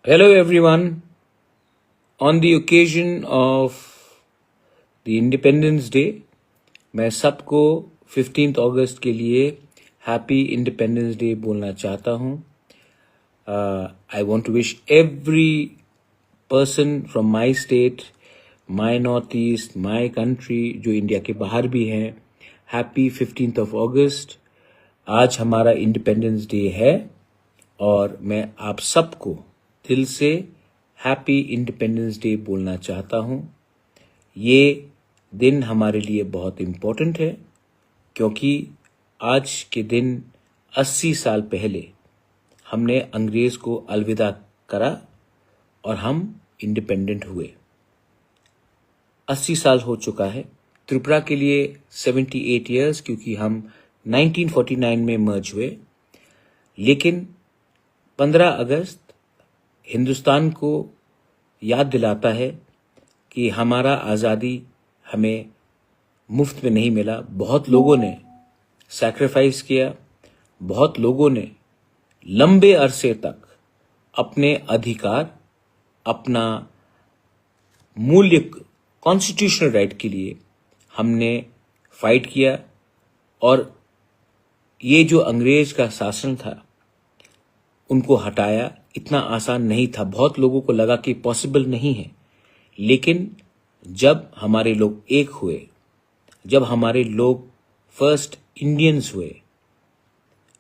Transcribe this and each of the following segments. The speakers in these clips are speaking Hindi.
Hello everyone. On the occasion of the Independence Day, मैं सबको 15th अगस्त के लिए हैप्पी इंडिपेंडेंस डे बोलना चाहता हूँ. I want to wish every person from my state, my northeast, my country जो इंडिया के बाहर भी हैं, हैप्पी 15th of August. आज हमारा इंडिपेंडेंस डे है और मैं आप सबको दिल से हैप्पी इंडिपेंडेंस डे बोलना चाहता हूँ. ये दिन हमारे लिए बहुत इम्पोर्टेंट है क्योंकि आज के दिन 80 साल पहले हमने अंग्रेज को अलविदा करा और हम इंडिपेंडेंट हुए. 80 साल हो चुका है. त्रिपुरा के लिए 78 इयर्स क्योंकि हम 1949 में मर्ज हुए. लेकिन 15 अगस्त हिंदुस्तान को याद दिलाता है कि हमारा आज़ादी हमें मुफ्त में नहीं मिला. बहुत लोगों ने सैक्रिफाइस किया. बहुत लोगों ने लंबे अरसे तक अपने अधिकार, अपना मूल्य, कॉन्स्टिट्यूशनल राइट के लिए हमने फाइट किया. और ये जो अंग्रेज का शासन था उनको हटाया इतना आसान नहीं था. बहुत लोगों को लगा कि पॉसिबल नहीं है. लेकिन जब हमारे लोग एक हुए, जब हमारे लोग फर्स्ट इंडियंस हुए,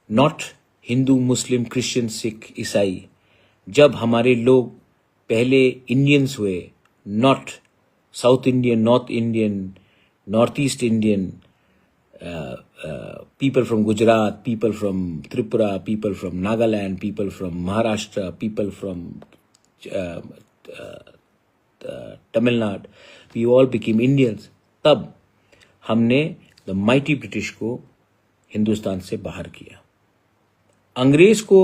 not Hindu, Muslim, Christian, Sikh, ईसाई, जब हमारे लोग पहले इंडियंस हुए, not south Indian, north Indian, north east Indian, people from Gujarat, people from Tripura, people from Nagaland, people from Maharashtra, people from Tamil Nadu, we all became Indians. तब हमने द माइटी ब्रिटिश को हिंदुस्तान से बाहर किया. अंग्रेज को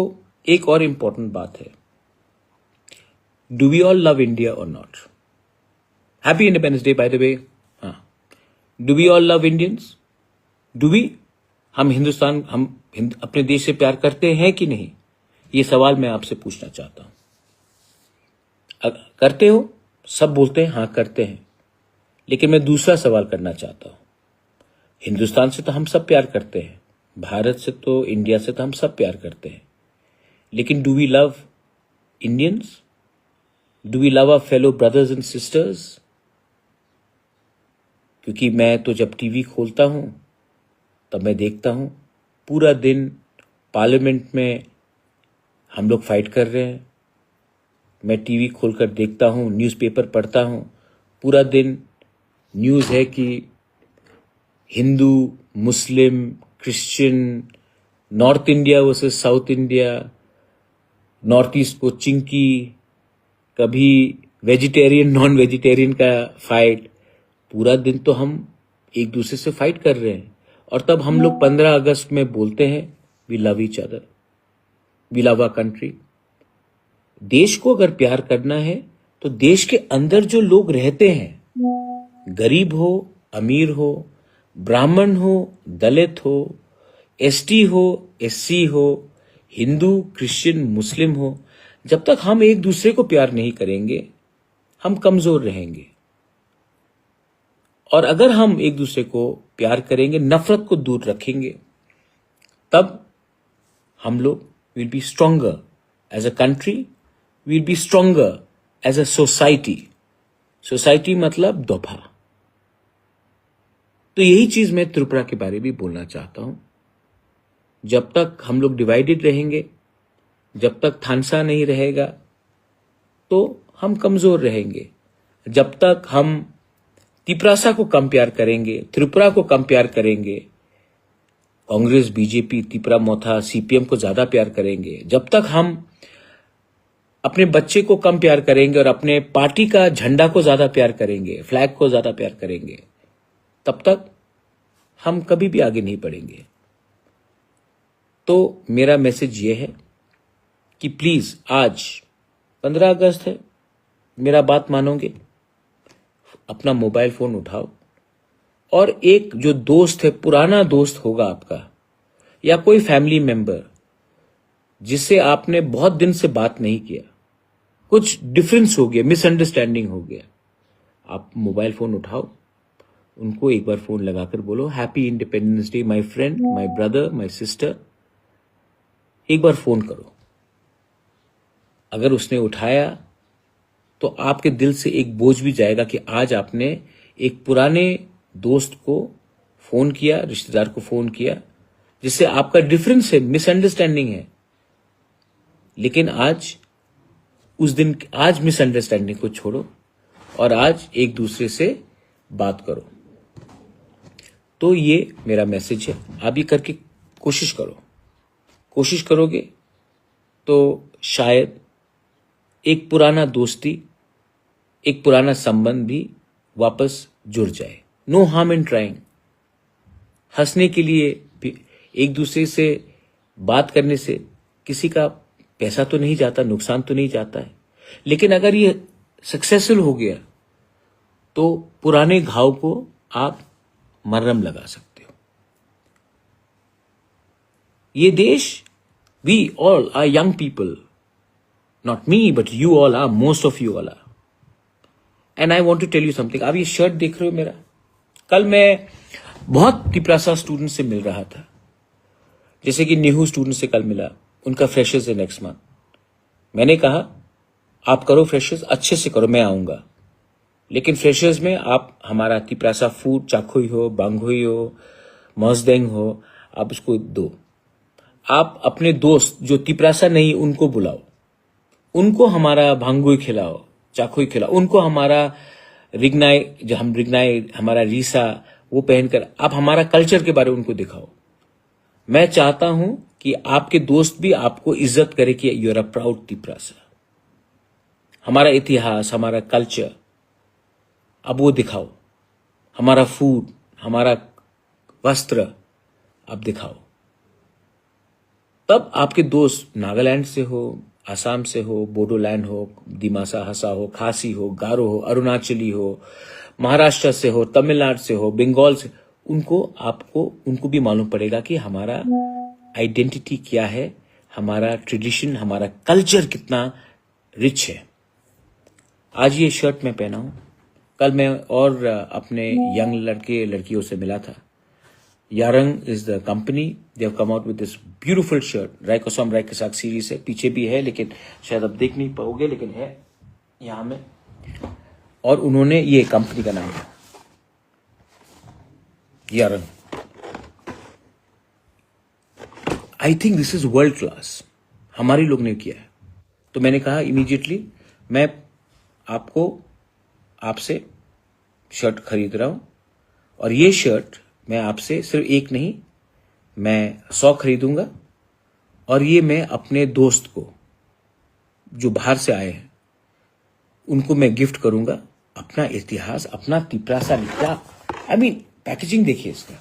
एक और इम्पोर्टेंट बात है. Do we all love India और not? Happy independence day by the way. हाँ, do we all love Indians? Do we? हम हिंदुस्तान, हम अपने देश से प्यार करते हैं कि नहीं? ये सवाल मैं आपसे पूछना चाहता हूं. करते हो? सब बोलते हैं हाँ करते हैं. लेकिन मैं दूसरा सवाल करना चाहता हूं. हिंदुस्तान से तो हम सब प्यार करते हैं, भारत से तो, इंडिया से तो हम सब प्यार करते हैं. लेकिन do we love Indians? Do we love our fellow brothers and sisters? क्योंकि मैं तो जब टीवी खोलता हूं तब मैं देखता हूं पूरा दिन पार्लियामेंट में हम लोग फाइट कर रहे हैं. मैं टीवी खोलकर देखता हूं, न्यूज़पेपर पढ़ता हूं, पूरा दिन न्यूज़ है कि Hindu, Muslim, Christian, north India versus south India, north east को चिंकी, कभी वेजिटेरियन नॉन वेजिटेरियन का फाइट. पूरा दिन तो हम एक दूसरे से फाइट कर रहे हैं. और तब हम लोग 15 अगस्त में बोलते हैं we love each other, we love our country. देश को अगर प्यार करना है तो देश के अंदर जो लोग रहते हैं, गरीब हो, अमीर हो, ब्राह्मण हो, दलित हो, एसटी हो, एससी हो, हिंदू, क्रिश्चियन, मुस्लिम हो, जब तक हम एक दूसरे को प्यार नहीं करेंगे हम कमजोर रहेंगे. और अगर हम एक दूसरे को प्यार करेंगे, नफरत को दूर रखेंगे, तब हम लोग will be stronger as a country, will be stronger as a society. Society मतलब दोफा. तो यही चीज मैं त्रिपुरा के बारे में बोलना चाहता हूं. जब तक हम लोग डिवाइडेड रहेंगे, जब तक थानसा नहीं रहेगा, तो हम कमजोर रहेंगे. जब तक हम तिपरासा को कम प्यार करेंगे, त्रिपुरा को कम प्यार करेंगे, कांग्रेस, बीजेपी, त्रिपुरा मोथा, सीपीएम को ज्यादा प्यार करेंगे, जब तक हम अपने बच्चे को कम प्यार करेंगे और अपने पार्टी का झंडा को ज्यादा प्यार करेंगे, फ्लैग को ज्यादा प्यार करेंगे, तब तक हम कभी भी आगे नहीं बढ़ेंगे. तो मेरा मैसेज ये है कि प्लीज, आज 15 अगस्त है, मेरा बात मानोगे? अपना मोबाइल फोन उठाओ और एक जो दोस्त है, पुराना दोस्त होगा आपका, या कोई फैमिली मेंबर जिससे आपने बहुत दिन से बात नहीं किया, कुछ डिफरेंस हो गया, मिसअंडरस्टैंडिंग हो गया, आप मोबाइल फोन उठाओ, उनको एक बार फोन लगाकर बोलो happy independence day my friend, my brother, my sister, एक बार फोन करो। अगर उसने उठाया तो आपके दिल से एक बोझ भी जाएगा कि आज आपने एक पुराने दोस्त को फोन किया, रिश्तेदार को फोन किया, जिससे आपका डिफरेंस है, मिसअंडरस्टैंडिंग है, लेकिन आज मिसअंडरस्टैंडिंग को छोड़ो और आज एक दूसरे से बात करो। तो ये मेरा मैसेज है, आप ये करके कोशिश करो। कोशिश करोगे तो शायद एक पुराना दोस्ती, एक पुराना संबंध भी वापस जुड़ जाए। No harm in trying. हंसने के लिए भी, एक दूसरे से बात करने से किसी का पैसा तो नहीं जाता, नुकसान तो नहीं जाता है, लेकिन अगर ये सक्सेसफुल हो गया तो पुराने घाव को आप मरहम लगा सकते हो। ये देश, we all are young people, not me but you all are, most of you all are. And I want to tell you something. आप ये शर्ट देख रहे हो मेरा, कल मैं बहुत तिपरासा स्टूडेंट से मिल रहा था, जैसे कि निहू स्टूडेंट से कल मिला, उनका फ्रेशर्स है नेक्स्ट मंथ। मैंने कहा आप करो फ्रेशर्स, अच्छे से करो, मैं आऊंगा, लेकिन फ्रेशर्स में आप हमारा तिपरासा फूड, चाखोई हो, बांगोई हो, मौजदेंग हो, आप उसको दो। आप अपने दोस्त जो तिपरासा नहीं उनको बुलाओ, उनको हमारा भांगोई खिलाओ, चाखोई खिलाओ, उनको हमारा रिगनाई हमारा रीसा वो पहनकर आप हमारा कल्चर के बारे में उनको दिखाओ। मैं चाहता हूं कि आपके दोस्त भी आपको इज्जत करे कि you are a proud Tiprasa. हमारा इतिहास, हमारा कल्चर अब वो दिखाओ, हमारा फूड, हमारा वस्त्र आप दिखाओ। तब आपके दोस्त नागालैंड से हो, आसाम से हो, बोडोलैंड हो, दिमासा हसा हो, खासी हो, गारो हो, अरुणाचली हो, महाराष्ट्र से हो, तमिलनाडु से हो, बंगाल से, उनको भी मालूम पड़ेगा कि हमारा आइडेंटिटी क्या है, हमारा ट्रेडिशन, हमारा कल्चर कितना रिच है। आज ये शर्ट मैं पहना हूं, कल मैं और अपने यंग लड़के लड़कियों से मिला था। यारंग is the company, they have come out with this beautiful shirt, राइकोसम राइक के साथ सीरीज है, पीछे भी है लेकिन शायद आप देख नहीं पाओगे, लेकिन है यहां में। और उन्होंने, ये कंपनी का नाम है यारंग। I think this is world class, हमारे लोग ने किया है। तो मैंने कहा इमीडिएटली मैं आपसे शर्ट खरीद रहा हूं, और ये शर्ट मैं आपसे सिर्फ एक नहीं, मैं 100 खरीदूंगा, और ये मैं अपने दोस्त को जो बाहर से आए हैं उनको मैं गिफ्ट करूंगा। अपना इतिहास, अपना तिपरासा निकला, पैकेजिंग देखिए इसका,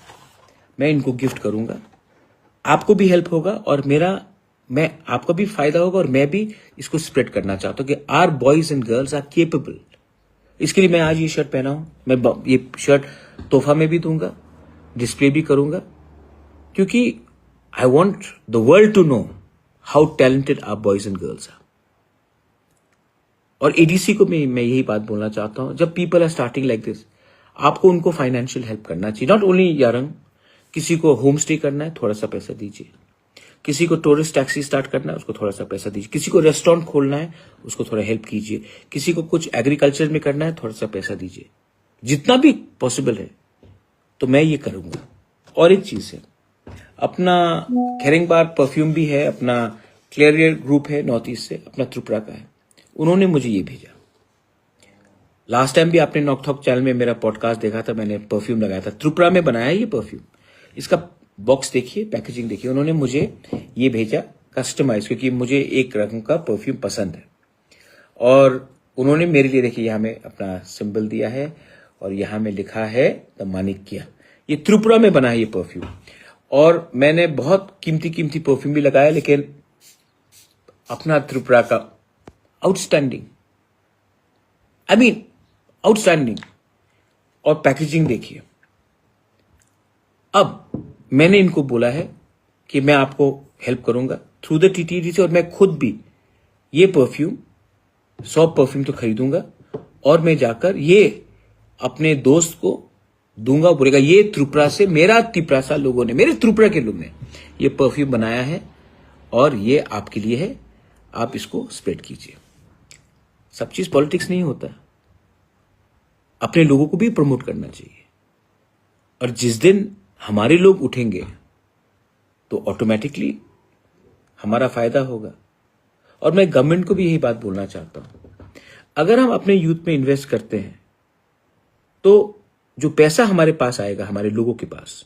मैं इनको गिफ्ट करूंगा। आपको भी हेल्प होगा और आपका भी फायदा होगा, और मैं भी इसको स्प्रेड करना चाहता हूं कि our boys and girls are capable. इसके लिए मैं आज ये शर्ट पहना हूं। मैं ये शर्ट तोहफा में भी दूंगा, डिस्प्ले भी करूंगा, क्योंकि I want the world to know how talented are boys and girls are. और एडीसी को मैं यही बात बोलना चाहता हूं, जब people are starting like this, आपको उनको फाइनेंशियल हेल्प करना चाहिए। नॉट ओनली यारंग, किसी को होम स्टे करना है, थोड़ा सा पैसा दीजिए। किसी को टूरिस्ट टैक्सी स्टार्ट करना है, उसको थोड़ा सा पैसा दीजिए। किसी को रेस्टोरेंट खोलना है, उसको थोड़ा हेल्प कीजिए। किसी को कुछ एग्रीकल्चर में करना है, थोड़ा सा पैसा दीजिए, जितना भी पॉसिबल है। तो मैं ये करूंगा। और एक चीज है, अपना खेरेंगबार परफ्यूम भी है, अपना क्लियर ग्रुप है नॉर्थ ईस्ट से, अपना त्रिपुरा का है, उन्होंने मुझे ये भेजा। लास्ट टाइम भी आपने नॉकथॉक चैनल में मेरा पॉडकास्ट देखा था, मैंने परफ्यूम लगाया था, त्रिपुरा में बनाया ये परफ्यूम। इसका बॉक्स देखिए, पैकेजिंग देखिए, उन्होंने मुझे ये भेजा कस्टमाइज, क्योंकि मुझे एक रंग का परफ्यूम पसंद है। और उन्होंने मेरे लिए देखिए यहाँ में अपना सिंबल दिया है, और यहां में लिखा है द मानिक्या। ये त्रिपुरा में बना है ये परफ्यूम। और मैंने बहुत कीमती परफ्यूम भी लगाया, लेकिन अपना त्रिपुरा का आउटस्टैंडिंग, आउटस्टैंडिंग। और पैकेजिंग देखिए। अब मैंने इनको बोला है कि मैं आपको हेल्प करूंगा थ्रू द टीटीडी से, और मैं खुद भी ये परफ्यूम 100 परफ्यूम तो खरीदूंगा और मैं जाकर ये अपने दोस्त को दूंगा, बोलेगा ये त्रिपुरा से, मेरा त्रिपुरा लोगों ने, मेरे त्रिपुरा के लोग ने ये परफ्यूम बनाया है और ये आपके लिए है, आप इसको स्प्रेड कीजिए। सब चीज पॉलिटिक्स नहीं होता, अपने लोगों को भी प्रमोट करना चाहिए। और जिस दिन हमारे लोग उठेंगे तो ऑटोमेटिकली हमारा फायदा होगा। और मैं गवर्नमेंट को भी यही बात बोलना चाहता हूं, अगर हम अपने यूथ में इन्वेस्ट करते हैं तो जो पैसा हमारे पास आएगा, हमारे लोगों के पास,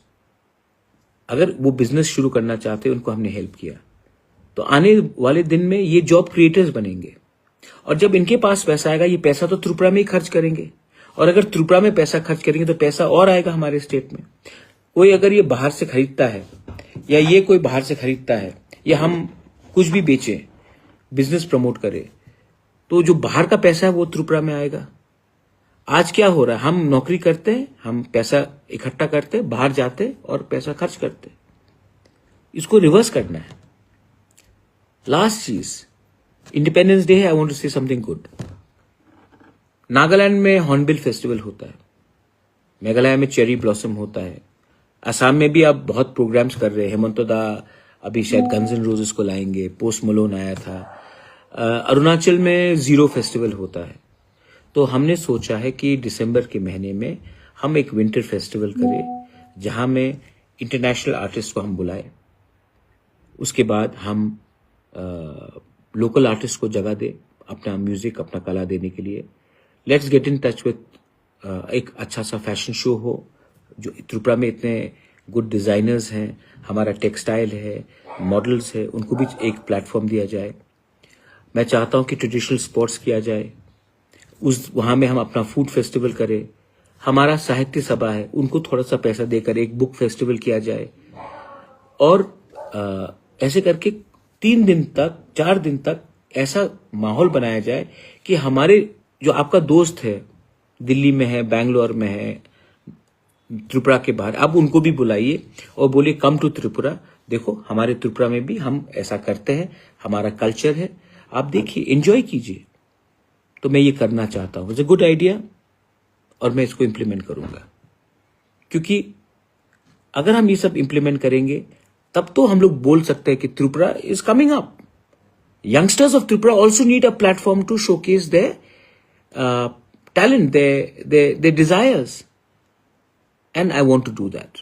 अगर वो बिजनेस शुरू करना चाहते हैं, उनको हमने हेल्प किया, तो आने वाले दिन में ये जॉब क्रिएटर्स बनेंगे। और जब इनके पास पैसा आएगा, ये पैसा तो त्रिपुरा में ही खर्च करेंगे, और अगर त्रिपुरा में पैसा खर्च करेंगे तो पैसा और आएगा हमारे स्टेट में। कोई अगर ये बाहर से खरीदता है, या ये कोई बाहर से खरीदता है, या हम कुछ भी बेचें, बिजनेस प्रमोट करें, तो जो बाहर का पैसा है वो त्रिपुरा में आएगा। आज क्या हो रहा है, हम नौकरी करते हैं, हम पैसा इकट्ठा करते हैं, बाहर जाते हैं और पैसा खर्च करते हैं। इसको रिवर्स करना है। लास्ट चीज, इंडिपेंडेंस डे है, I want to say something good. Nagaland में हॉर्नबिल फेस्टिवल होता है, मेघालय में चेरी ब्लॉसम होता है, असम में भी अब बहुत प्रोग्राम्स कर रहे हैं। हेमंत दा अभी शायद गन्स एंड रोजेस को लाएंगे, पोस्ट मलोन आया था। अरुणाचल में जीरो फेस्टिवल होता है। तो हमने सोचा है कि दिसंबर के महीने में हम एक विंटर फेस्टिवल करें, जहां में इंटरनेशनल आर्टिस्ट को हम बुलाएं। उसके बाद हम लोकल आर्टिस्ट को जगह दे अपना म्यूजिक, अपना कला देने के लिए। Let's get in touch with एक अच्छा सा फैशन शो हो, जो त्रिपुरा में इतने गुड डिजाइनर्स हैं, हमारा टेक्सटाइल है, मॉडल्स है, उनको भी एक प्लेटफॉर्म दिया जाए। मैं चाहता हूं कि ट्रेडिशनल स्पोर्ट्स किया जाए, वहां में हम अपना फूड फेस्टिवल करें। हमारा साहित्य सभा है, उनको थोड़ा सा पैसा देकर एक बुक फेस्टिवल किया जाए। और ऐसे करके 3 दिन तक, 4 दिन तक ऐसा माहौल बनाया जाए कि हमारे जो आपका दोस्त है, दिल्ली में है, बैंगलोर में है, त्रिपुरा के बाहर, आप उनको भी बुलाइए और बोलिए कम टू त्रिपुरा। देखो हमारे त्रिपुरा में भी हम ऐसा करते हैं, हमारा कल्चर है, आप देखिए, एंजॉय कीजिए। तो मैं ये करना चाहता हूं, इट्स अ गुड आइडिया, और मैं इसको इंप्लीमेंट करूंगा। क्योंकि अगर हम ये सब इंप्लीमेंट करेंगे, तब तो हम लोग बोल सकते हैं कि Tripura is coming up. Youngsters of Tripura also need a platform to showcase their talent, their desires, and I want to do that.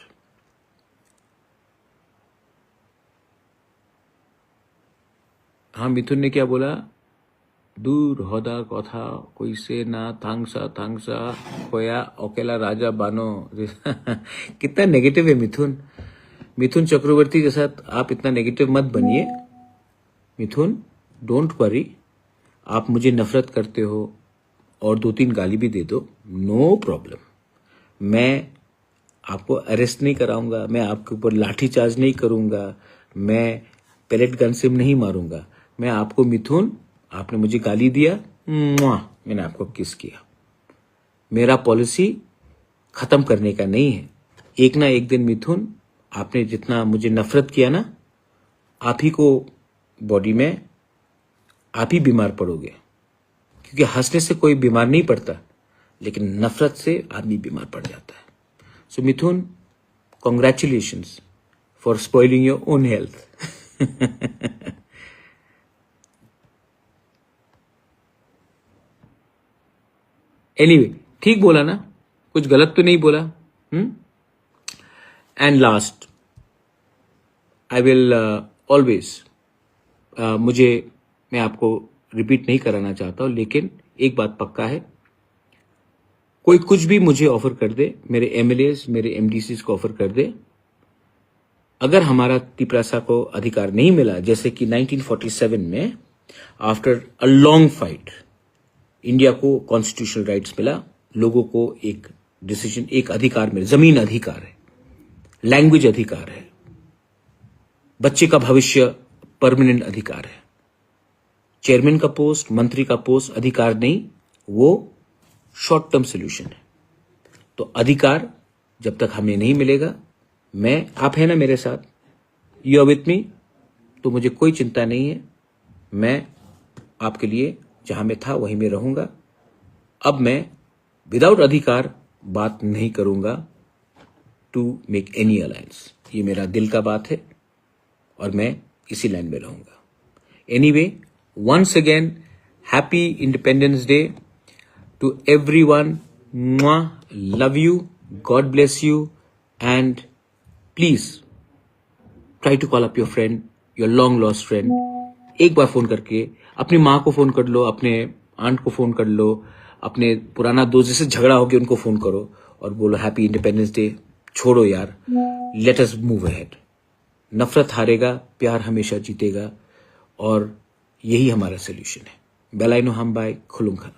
हाँ, मिथुन ने क्या बोला, दूर होदा कथा कोई से ना थांगसा थांगसा खोया अकेला राजा बानो। कितना नेगेटिव है मिथुन। मिथुन चक्रवर्ती के साथ आप इतना नेगेटिव मत बनिए। मिथुन, डोंट वरी, आप मुझे नफरत करते हो और 2-3 गाली भी दे दो, नो प्रॉब्लम। मैं आपको अरेस्ट नहीं कराऊंगा, मैं आपके ऊपर लाठी चार्ज नहीं करूंगा, मैं पैलेट गन से नहीं मारूंगा। मैं आपको, मिथुन, आपने मुझे गाली दिया, मैंने आपको किस किया। मेरा पॉलिसी खत्म करने का नहीं है। एक ना एक दिन मिथुन, आपने जितना मुझे नफरत किया ना, आप ही को बॉडी में आप ही बीमार पड़ोगे। क्योंकि हंसने से कोई बीमार नहीं पड़ता, लेकिन नफरत से आदमी बीमार पड़ जाता है। So Mithun, congratulations for spoiling your own health. Anyway, ठीक बोला ना, कुछ गलत तो नहीं बोला। And last, I will always, मैं आपको रिपीट नहीं कराना चाहता हूं, लेकिन एक बात पक्का है, कोई कुछ भी मुझे ऑफर कर दे, मेरे एमएलएस, मेरे एमडीसीज को ऑफर कर दे, अगर हमारा त्रिपुरा को अधिकार नहीं मिला, जैसे कि 1947 में after a long fight India को कॉन्स्टिट्यूशनल राइट्स मिला, लोगों को एक डिसीजन, एक अधिकार मिला, जमीन अधिकार है, लैंग्वेज अधिकार है, बच्चे का भविष्य परमानेंट अधिकार है। चेयरमैन का पोस्ट, मंत्री का पोस्ट अधिकार नहीं, वो शॉर्ट टर्म सोल्यूशन है। तो अधिकार जब तक हमें नहीं मिलेगा, आप है ना मेरे साथ, यू आर विथ मी, तो मुझे कोई चिंता नहीं है। मैं आपके लिए जहां मैं था वहीं मैं रहूंगा। अब मैं विदाउट अधिकार बात नहीं करूंगा टू मेक एनी अलायंस। ये मेरा दिल का बात है और मैं इसी लाइन में रहूंगा। Anyway, once again happy independence Day to everyone. Love you, God bless you, and please try to call up your friend, your long lost friend. एक बार फोन करके अपनी माँ को फोन कर लो, अपने आंट को फोन कर लो, अपने पुराना दोस्त जिससे झगड़ा हो गया उनको फोन करो और बोलो हैप्पी इंडिपेंडेंस डे। छोड़ो यार, लेट अस मूव अहेड। नफरत हारेगा, प्यार हमेशा जीतेगा और यही हमारा सोल्यूशन है। बेलाइनो हम बाय खुलुंखा।